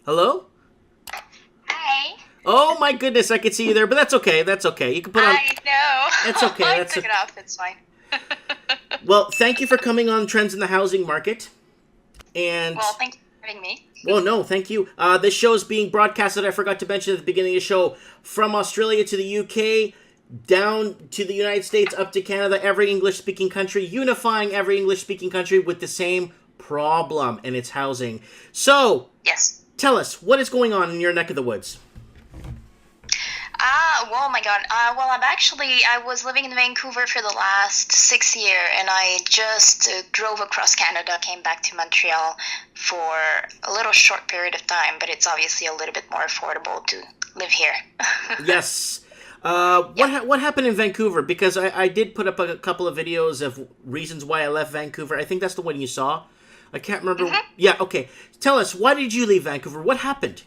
Hello? Hi. Oh my goodness, I could see you there, but that's okay. That's okay. You can put on. I know. That's okay. I That's took a, it off. It's fine. well. Thank you for coming on Trends in the Housing Market. And Well, thank you for having me. well, no, thank you. This show is being broadcasted. I forgot to mention at the beginning of the show from Australia to the UK, down to the United States, up to Canada. Every English-speaking country, unifying every English-speaking country with the same problem, and it's housing. So, Yes. tell us what is going on in your neck of the woods. Well, my God. I was living in Vancouver for the last 6 year, and I just drove across Canada, came back to Montreal for a little short period of time, but it's obviously a little bit more affordable to live here. Yes. Yeah. What happened in Vancouver? Because I did put up a couple of videos of reasons why I left Vancouver. I think that's the one you saw. I can't remember. hmm Yeah, okay. Tell us, why did you leave Vancouver? What happened?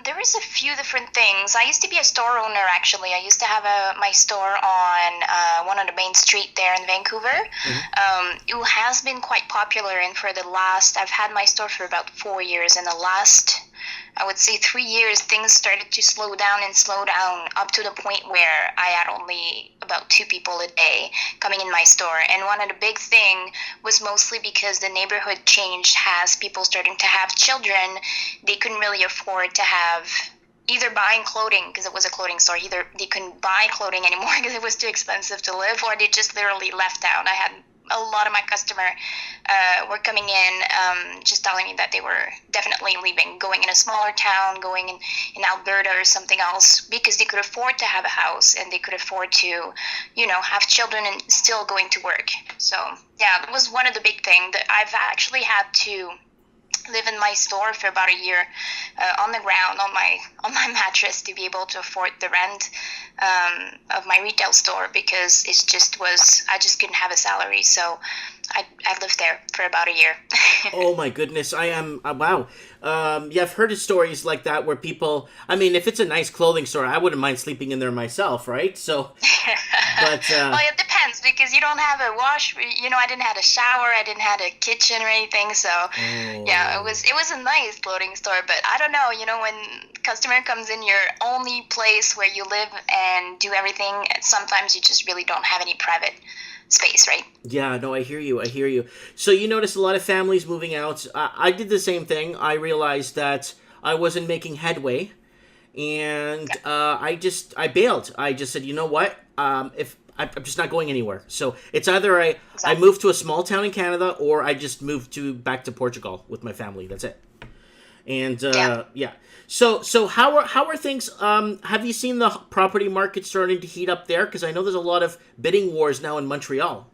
There was a few different things. I used to be a store owner, actually. I used to have my store on one of the main street there in Vancouver. Hmm. It has been quite popular, and I've had my store for about 4 years. In the last, I would say 3 years, things started to slow down up to the point where I had only about two people a day coming in my store. And one of the big thing was mostly because the neighborhood changed, has people starting to have children. They couldn't really afford to have either buying clothing because it was a clothing store. Either they couldn't buy clothing anymore because it was too expensive to live, or they just literally left town. I had a lot of my customer were coming in, just telling me that they were definitely leaving, going in a smaller town, going in Alberta or something else, because they could afford to have a house and they could afford to, have children and still going to work. So yeah, that was one of the big things that I've actually had to live in my store for about a year, on the ground on my mattress to be able to afford the rent of my retail store, because I just couldn't have a salary, so I lived there for about a year. Oh my goodness, I am wow. Yeah, I've heard of stories like that where people. I mean, if it's a nice clothing store, I wouldn't mind sleeping in there myself, right? So, but Well, it depends because you don't have a wash. I didn't have a shower. I didn't have a kitchen or anything. So, yeah, it oh. was it was a nice clothing store. But I don't know. When customer comes in your only place where you live and do everything, sometimes you just really don't have any private space, right? Yeah, no, I hear you. I hear you. So you notice a lot of families moving out. I did the same thing. I realized that I wasn't making headway, and Yeah, I bailed. I just said, you know what? If I'm just not going anywhere. So it's either I exactly. move to a small town in Canada, or I just move to back to Portugal with my family. That's it. And Yeah. yeah. So how are things? Have you seen the property market starting to heat up there? Because I know there's a lot of bidding wars now in Montreal.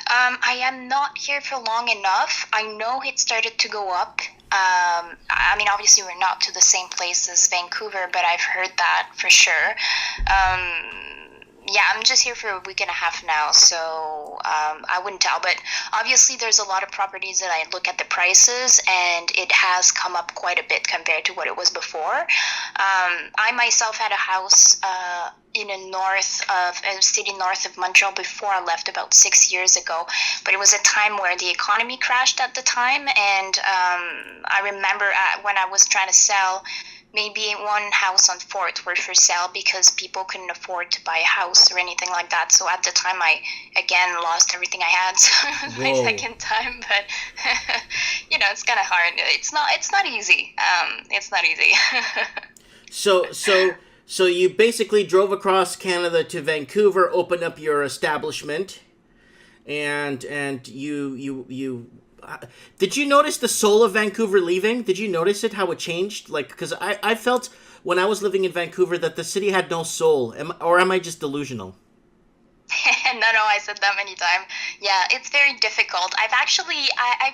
I am not here for long enough. I know it started to go up. I mean, obviously, we're not to the same place as Vancouver, but I've heard that for sure. Yeah, I'm just here for a week and a half now, so I wouldn't tell. But obviously, there's a lot of properties that I look at the prices, and it has come up quite a bit compared to what it was before. I myself had a house in a city north of Montreal before I left about 6 years ago, but it was a time where the economy crashed at the time, and I remember when I was trying to sell, maybe one house on Fort were for sale because people couldn't afford to buy a house or anything like that. So at the time, I again lost everything I had. So it was my Whoa. second time, but it's kind of hard. It's not easy. It's not easy. So you basically drove across Canada to Vancouver, opened up your establishment, and you did you notice the soul of Vancouver leaving? Did you notice it, how it changed? Like, because I felt when I was living in Vancouver that the city had no soul. Or am I just delusional? No, I said that many times. Yeah, it's very difficult. I've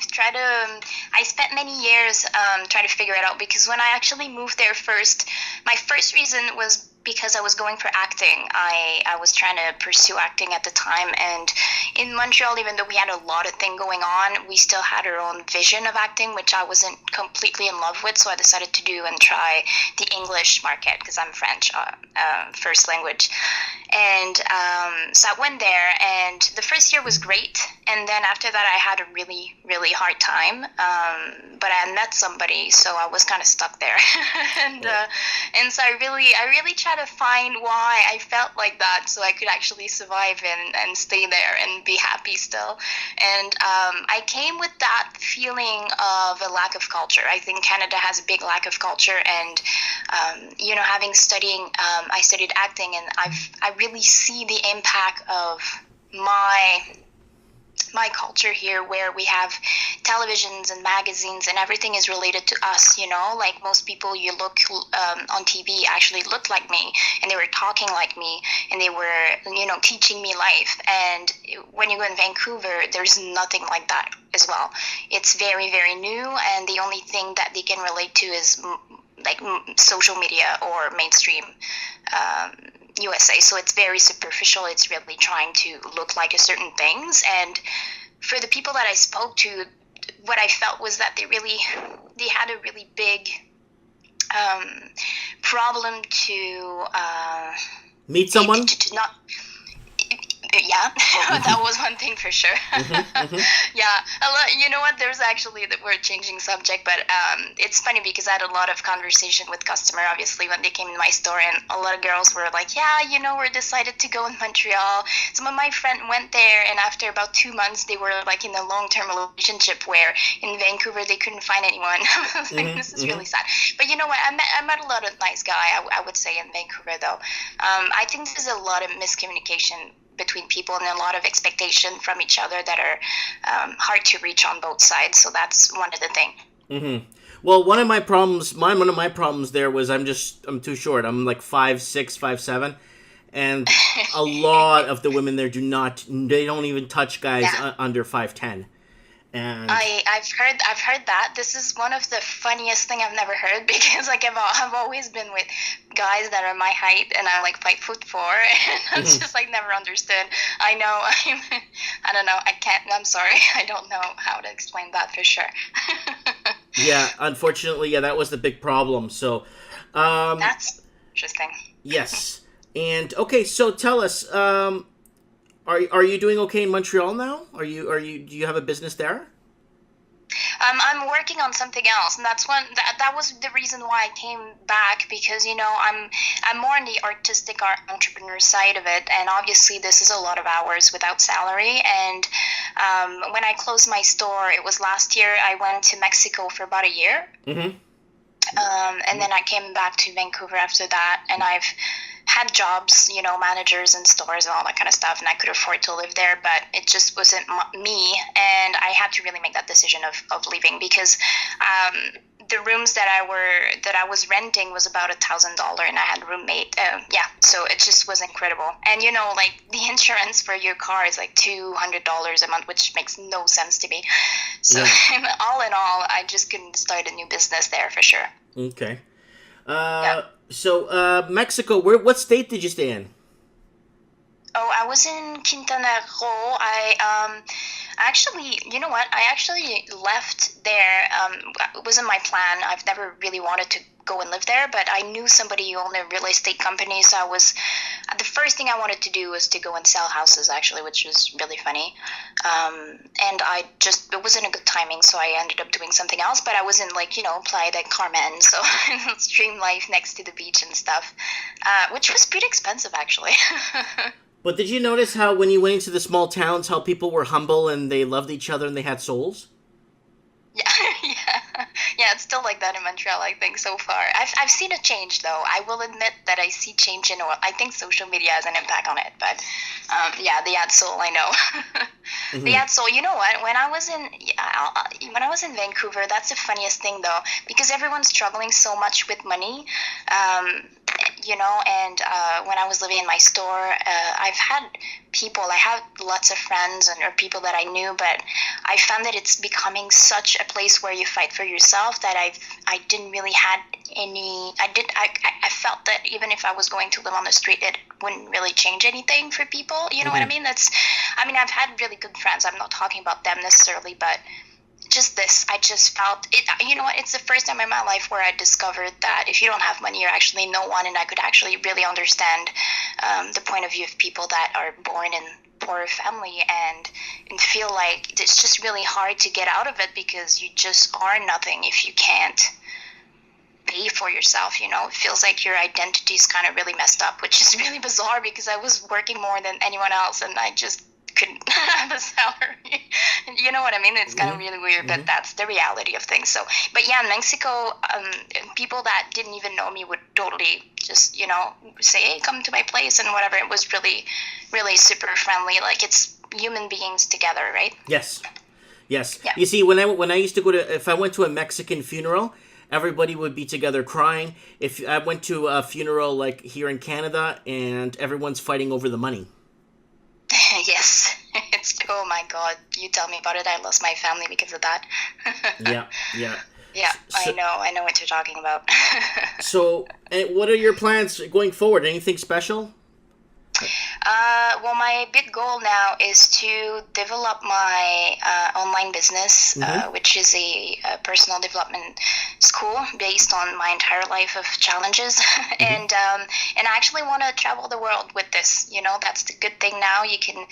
tried to, I spent many years trying to figure it out, because when I actually moved there first, my first reason was because I was going for acting. I was trying to pursue acting at the time, and in Montreal, even though we had a lot of thing going on, we still had our own vision of acting, which I wasn't completely in love with. So I decided to do and try the English market because I'm French, first language. And so I went there, and the first year was great. And then after that, I had a really, really hard time. But I had met somebody, so I was kind of stuck there. And so I really tried to find why I felt like that, so I could actually survive and stay there and be happy still. And I came with that feeling of a lack of culture. I think Canada has a big lack of culture, and I studied acting, and I really see the impact of my culture here, where we have televisions and magazines and everything is related to us, like most people you look on TV actually looked like me, and they were talking like me, and they were teaching me life. And when you go in Vancouver, there's nothing like that as well. It's very, very new, and the only thing that they can relate to is like social media or mainstream USA. So it's very superficial. It's really trying to look like a certain things. And for the people that I spoke to, what I felt was that they had a really big problem to meet someone. To not. Yeah, that was one thing for sure. Yeah, you know what? There's actually that we're changing subject, but it's funny because I had a lot of conversation with customer, obviously, when they came in my store, and a lot of girls were like, "Yeah, we're decided to go in Montreal." Some of my friends went there, and after about 2 months, they were like in a long-term relationship where in Vancouver they couldn't find anyone. I was like, this is really sad. But you know what? I met a lot of nice guy. I would say in Vancouver though. I think there's a lot of miscommunication between people and a lot of expectation from each other that are hard to reach on both sides. So that's one of the things. Mm-hmm. Well, one of my problems there was I'm too short. I'm like 5'6", 5'7", and a lot of the women there they don't even touch guys under 5'10". And I've heard that. This is one of the funniest thing I've never heard, because like I've always been with guys that are my height, and I'm like 5'4", and I'm just like never understood. I know I don't know. I can't. I'm sorry. I don't know how to explain that for sure. Yeah, unfortunately, that was the big problem. So that's interesting. Yes, and okay. So tell us. Are you doing okay in Montreal now? Do you have a business there? I'm working on something else, and that was the reason why I came back, because I'm more on the artistic entrepreneur side of it, and obviously this is a lot of hours without salary. And when I closed my store, it was last year. I went to Mexico for about a year, and then I came back to Vancouver after that, and I've had jobs, managers in stores and all that kind of stuff, and I could afford to live there, but it just wasn't me, and I had to really make that decision of leaving, because the rooms that I was renting was about $1,000, and I had a roommate. So it just was incredible. And like the insurance for your car is like $200 a month, which makes no sense to me. So all in all, I just couldn't start a new business there for sure. Okay. So Mexico, what state did you stay in? Oh, I was in Quintana Roo. Actually, you know what? I actually left there. It wasn't my plan. I've never really wanted to go and live there, but I knew somebody who owned a real estate company, so the first thing I wanted to do was to go and sell houses, actually, which was really funny. And it wasn't a good timing, so I ended up doing something else, but I wasn't like, Playa del Carmen, so stream life next to the beach and stuff, which was pretty expensive, actually. But did you notice how when you went into the small towns, how people were humble and they loved each other and they had souls? Yeah, it's still like that in Montreal, I think, so far. I've seen a change, though. I will admit that I see change in I think social media has an impact on it, but they add soul, I know. They add soul. You know what? When I was in Vancouver, that's the funniest thing, though, because everyone's struggling so much with money. And when I was living in my store, I have lots of friends or people that I knew, but I found that it's becoming such a place where you fight for yourself that I didn't really had I felt that even if I was going to live on the street, it wouldn't really change anything for people. You know what I mean? I've had really good friends. I'm not talking about them necessarily, but just this, I just felt it. You know what? It's the first time in my life where I discovered that if you don't have money, you're actually no one, and I could actually really understand the point of view of people that are born in poor family and feel like it's just really hard to get out of it because you just are nothing if you can't pay for yourself. It feels like your identity is kind of really messed up, which is really bizarre because I was working more than anyone else and I just couldn't have a salary. You know what I mean? It's kind of really weird, but that's the reality of things. So, but yeah, in Mexico, people that didn't even know me would totally just, say, hey, come to my place and whatever. It was really, really super friendly. Like, it's human beings together, right? Yes. Yeah. You see, when I used to if I went to a Mexican funeral, everybody would be together crying. If I went to a funeral like here in Canada and everyone's fighting over the money. Yes. Oh my God, you tell me about it. I lost my family because of that. Yeah. Yeah, so, I know what you're talking about. So, what are your plans going forward? Anything special? Well, my big goal now is to develop my online business, which is a personal development school based on my entire life of challenges, and I actually want to travel the world with this. That's the good thing now. You can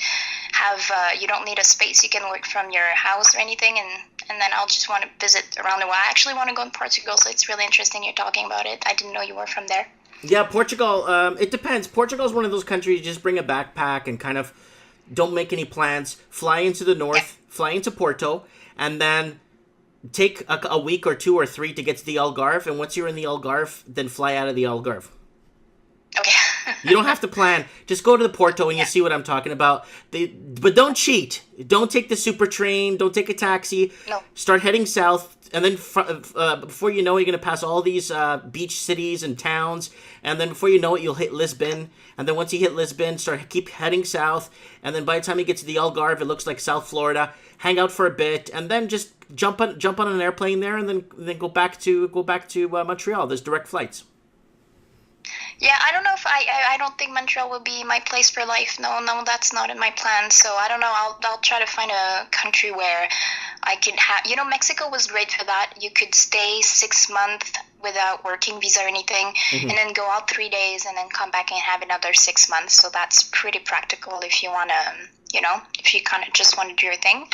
have you don't need a space. You can work from your house or anything, and then I'll just want to visit around the world. I actually want to go to Portugal, so it's really interesting you're talking about it. I didn't know you were from there. Yeah, Portugal, it depends. Portugal is one of those countries you just bring a backpack and kind of don't make any plans. Fly into the north, fly into Porto, and then take a week or 2 or 3 to get to the Algarve. And once you're in the Algarve, then fly out of the Algarve. Okay. You don't have to plan. Just go to the Porto and you see what I'm talking about. But don't cheat. Don't take the super train. Don't take a taxi. No. Start heading south. And then before you know it, you're going to pass all these beach cities and towns. And then before you know it, you'll hit Lisbon. And then once you hit Lisbon, keep heading south. And then by the time you get to the Algarve, it looks like South Florida. Hang out for a bit. And then just jump on an airplane there and then go back to Montreal. There's direct flights. Yeah, I don't know if I don't think Montreal will be my place for life. No, that's not in my plan. So I don't know. I'll try to find a country where I can have. Mexico was great for that. You could stay 6 months without working visa or anything, and then go out 3 days and then come back and have another 6 months. So that's pretty practical if you want to, if you kind of just want to do your thing.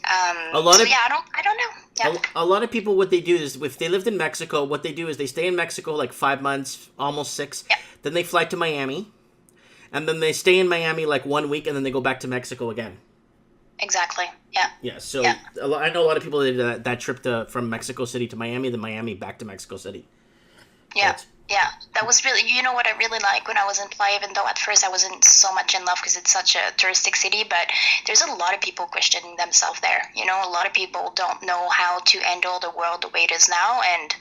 I don't know. Yeah. A lot of people, what they do is, if they lived in Mexico, what they do is they stay in Mexico like 5 months, almost 6. Yeah. Then they fly to Miami, and then they stay in Miami like 1 week, and then they go back to Mexico again. Exactly. Yeah. Yeah. So I know a lot of people that did that trip from Mexico City to Miami, then Miami back to Mexico City. Yeah. Yeah, that was really, what I really like when I was in Playa, even though at first I wasn't so much in love because it's such a touristic city, but there's a lot of people questioning themselves there. A lot of people don't know how to handle the world the way it is now, and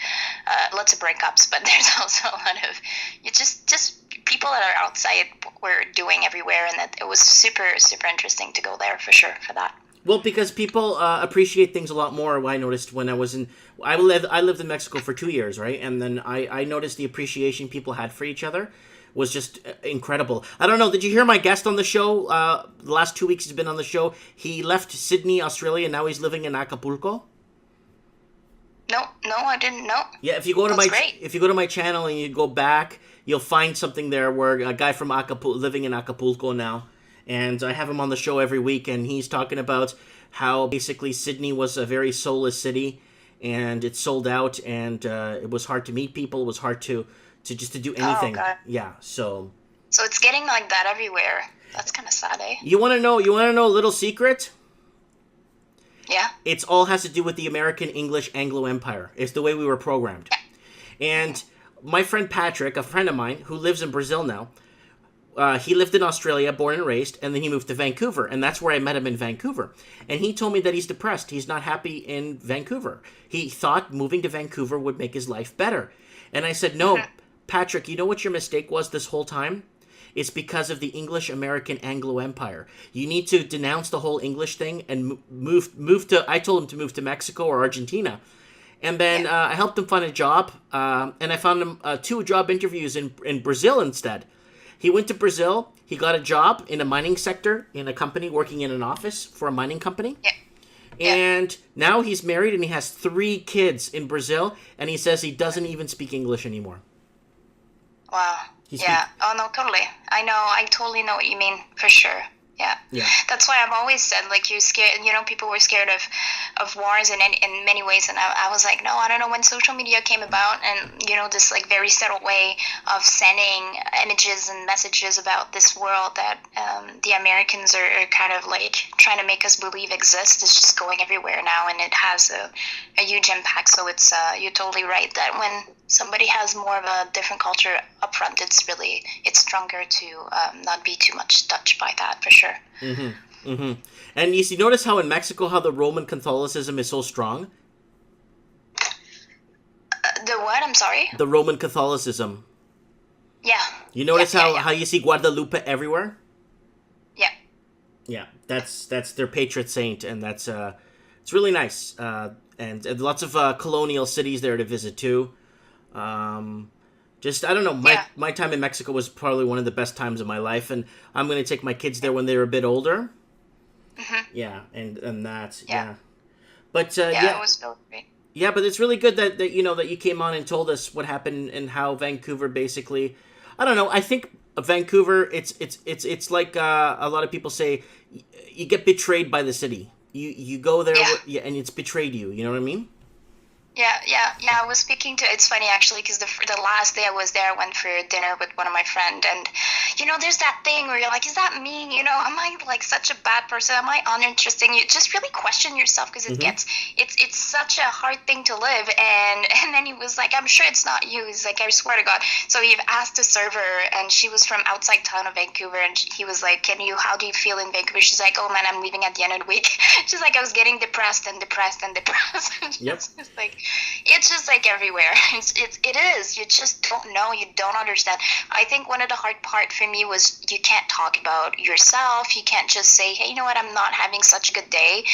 lots of breakups, but there's also a lot of, just people that are outside were doing everywhere, and it was super, super interesting to go there for sure for that. Well, because people appreciate things a lot more. I noticed when I lived in Mexico for 2 years, right? And then I noticed the appreciation people had for each other was just incredible. I don't know, did you hear my guest on the show? The last 2 weeks he's been on the show. He left Sydney, Australia, and now he's living in Acapulco. No, I didn't know. Yeah, if you go to my channel and you go back, you'll find something there where a guy from Acapulco living in Acapulco now. And I have him on the show every week, and he's talking about how basically Sydney was a very soulless city, and it sold out, and it was hard to meet people. It was hard to do anything. Oh, God. Yeah, so it's getting like that everywhere. That's kind of sad, eh? You want to know a little secret? Yeah. It's all has to do with the American English Anglo Empire. It's the way we were programmed. Yeah. And my friend Patrick, a friend of mine who lives in Brazil now, he lived in Australia, born and raised, and then he moved to Vancouver, and that's where I met him in Vancouver. And he told me that he's depressed. He's not happy in Vancouver. He thought moving to Vancouver would make his life better. And I said, no, Patrick, you know what your mistake was this whole time? It's because of the English-American Anglo Empire. You need to denounce the whole English thing and move to, I told him to move to Mexico or Argentina. And then I helped him find a job, and I found him 2 job interviews in Brazil instead. He went to Brazil. He got a job in a mining sector in a company, working in an office for a mining company. Yeah. And now he's married and he has 3 kids in Brazil, and he says he doesn't even speak English anymore. Wow. Yeah. Oh, no, totally. I know. I totally know what you mean, for sure. Yeah. Yeah. That's why I've always said, like, you're scared, people were scared of wars in many ways. And I was like, no, I don't know, when social media came about and, this, like, very subtle way of sending images and messages about this world that the Americans are kind of, like, trying to make us believe exists is just going everywhere now. And it has a huge impact. So it's, you're totally right that when somebody has more of a different culture up front, it's stronger to not be too much touched by that, for sure. Mm-hmm. Mm-hmm. And you notice how in Mexico, how the Roman Catholicism is so strong? The what? I'm sorry? The Roman Catholicism. Yeah. You notice how you see Guadalupe everywhere? Yeah. Yeah, that's their patron saint, and that's it's really nice. And lots of colonial cities there to visit too. Just, I don't know, my time in Mexico was probably one of the best times of my life, and I'm going to take my kids there when they're a bit older. Mm-hmm. Yeah, and that, Yeah. But, it was really great. Yeah, but it's really good that you came on and told us what happened and how Vancouver basically, I don't know, I think Vancouver, it's like a lot of people say, you get betrayed by the city. You go there, and it's betrayed you, you know what I mean? Yeah. I was speaking to. It's funny actually because the last day I was there, I went for dinner with one of my friends, and there's that thing where you're like, is that me? Am I like such a bad person? Am I uninteresting? You just really question yourself because it's such a hard thing to live. And then he was like, I'm sure it's not you. He's like, I swear to God. So he asked the server, and she was from outside town of Vancouver, and he was like, how do you feel in Vancouver? She's like, oh man, I'm leaving at the end of the week. She's like, I was getting depressed. Yep. It's just like everywhere. It is. You just don't know. You don't understand. I think one of the hard part for me was you can't talk about yourself. You can't just say, hey, you know what? I'm not having such a good day.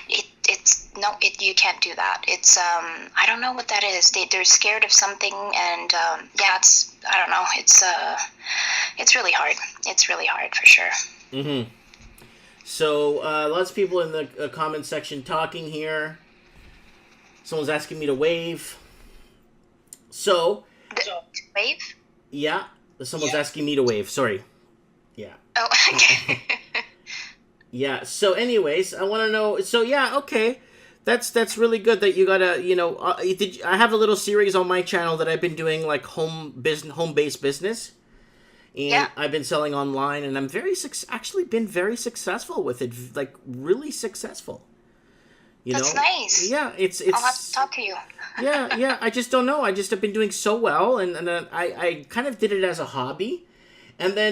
You can't do that. It's I don't know what that is. They're scared of something, and it's I don't know. It's really hard. It's really hard for sure. Mm-hmm. So lots of people in the comment section talking here. Someone's asking me to wave. So. Wave? Yeah. Someone's asking me to wave. Sorry. Yeah. Oh, okay. Yeah. So anyways, I want to know. So yeah, okay. That's really good that you got a, I have a little series on my channel that I've been doing, like home-based business. And I've been selling online, and I'm actually been very successful with it. Like really successful. That's nice. Yeah, it's. I'll have to talk to you. yeah. I just don't know. I just have been doing so well, and I kind of did it as a hobby, and then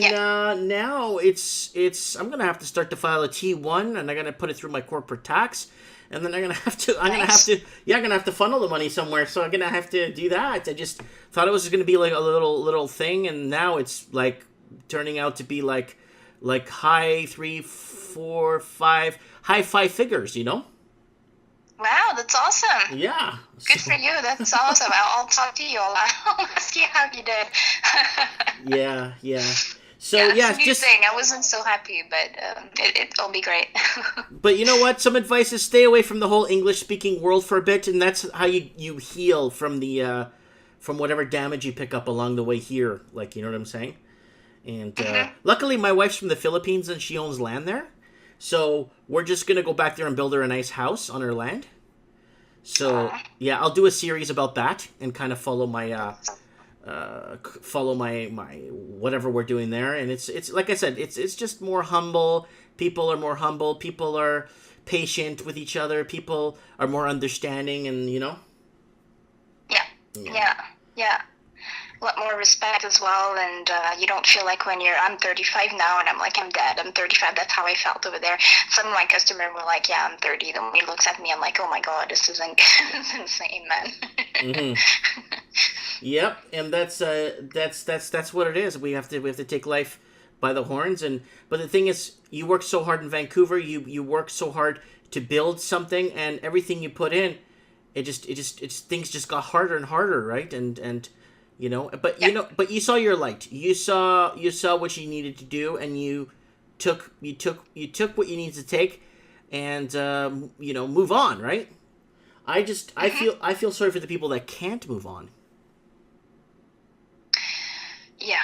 now it's. I'm gonna have to start to file a T1, and I'm gonna put it through my corporate tax, and then I'm gonna have to funnel the money somewhere. So I'm gonna have to do that. I just thought it was gonna be like a little thing, and now it's like turning out to be like high 3, 4, 5, high 5 figures. Wow, that's awesome. Yeah. Good for you. That's awesome. I'll talk to you. I'll ask you how you did. Yeah. So it's a new thing. I wasn't so happy, but it'll be great. But you know what? Some advice is stay away from the whole English-speaking world for a bit, and that's how you heal from the from whatever damage you pick up along the way here. Like, you know what I'm saying? And luckily, my wife's from the Philippines, and she owns land there. So we're just going to go back there and build her a nice house on her land. So, yeah, I'll do a series about that and kind of follow my whatever we're doing there. And it's like I said, it's just more humble. People are more humble. People are patient with each other. People are more understanding, and Yeah. A lot more respect as well, and you don't feel like when I'm 35 now, and I'm like, I'm dead. I'm 35. That's how I felt over there. Some of my customers were like, yeah, I'm 30. Then when he looks at me, I'm like, oh my God, this is insane, man. Mm-hmm. Yep, and that's what it is. We have to take life by the horns, but the thing is, you work so hard in Vancouver. You work so hard to build something, and everything you put in, things just got harder and harder, right? And you know, but Yeah. but you saw your light. You saw what you needed to do, and you took what you needed to take, and move on, right? I feel sorry for the people that can't move on. Yeah,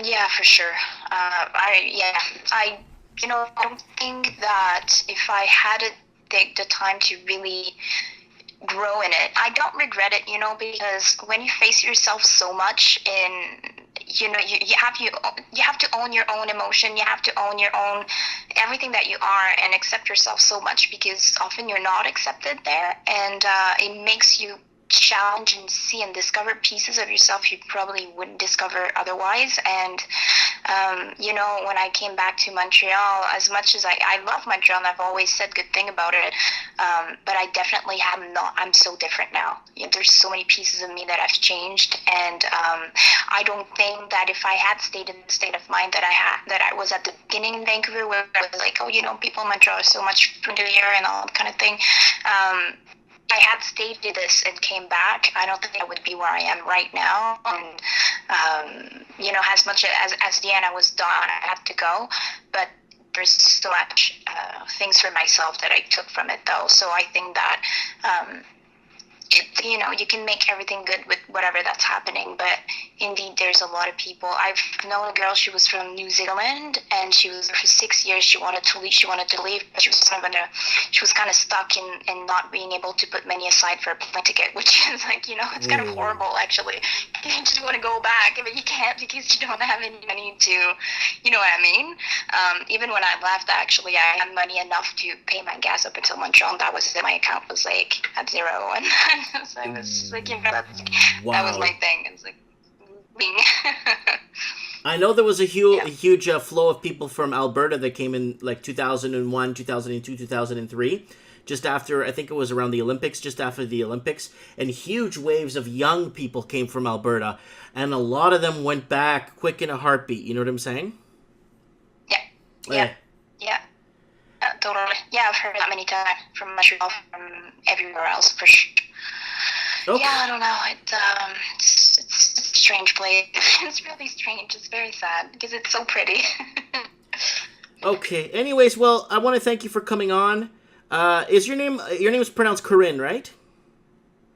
yeah, for sure. I I don't think that if I had take the time to really grow in it, I don't regret it, because when you face yourself so much in, you have to own your own emotion, you have to own your own everything that you are, and accept yourself so much, because often you're not accepted there, and it makes you challenge and see and discover pieces of yourself you probably wouldn't discover otherwise. And when I came back to Montreal, as much as I love Montreal and I've always said good thing about it, but I definitely have not. I'm so different now. There's so many pieces of me that have changed, and I don't think that if I had stayed in the state of mind that I was at the beginning in Vancouver, where I was like, oh, people in Montreal are so much friendlier and all that kind of thing. I had stayed to this and came back, I don't think I would be where I am right now. And as much as the end I was done, I had to go, but there's so much things for myself that I took from it, though. So I think that you can make everything good with whatever that's happening, but indeed there's a lot of people. I've known a girl, she was from New Zealand, and she was there for 6 years. She wanted to leave, but she was kind of stuck in not being able to put money aside for a plane ticket, which is like, it's kind of horrible, actually. You just want to go back, but you can't because you don't have any money to, you know what I mean? Even when I left, actually, I had money enough to pay my gas up until Montreal, and that was it. My account was like at zero, and so I was like, that was my thing. It was like, I know there was a huge flow of people from Alberta that came in like 2001, 2002, 2003, just after, I think it was around the Olympics, just after the Olympics, and huge waves of young people came from Alberta, and a lot of them went back quick in a heartbeat. You know what I'm saying? Yeah. Totally. Yeah, I've heard that many times from Montreal, from everywhere else, for sure. Okay. Yeah, I don't know. It's a strange place. It's really strange. It's very sad because it's so pretty. Okay. Anyways, well, I want to thank you for coming on. Is your name is pronounced Corinne, right?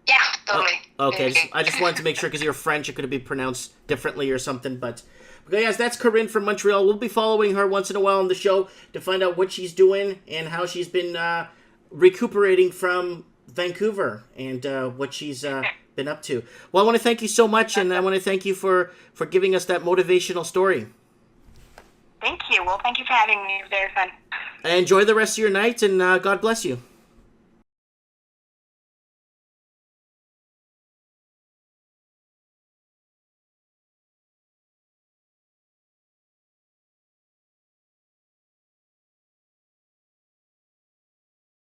Yeah, totally. Okay. I just wanted to make sure because you're French, it could be pronounced differently or something. But guys, that's Corinne from Montreal. We'll be following her once in a while on the show to find out what she's doing and how she's been recuperating from Vancouver and what she's been up to. Well, I want to thank you so much, and I want to thank you for giving us that motivational story. Thank you. Well, thank you for having me. It was very fun. Enjoy the rest of your night, and God bless you.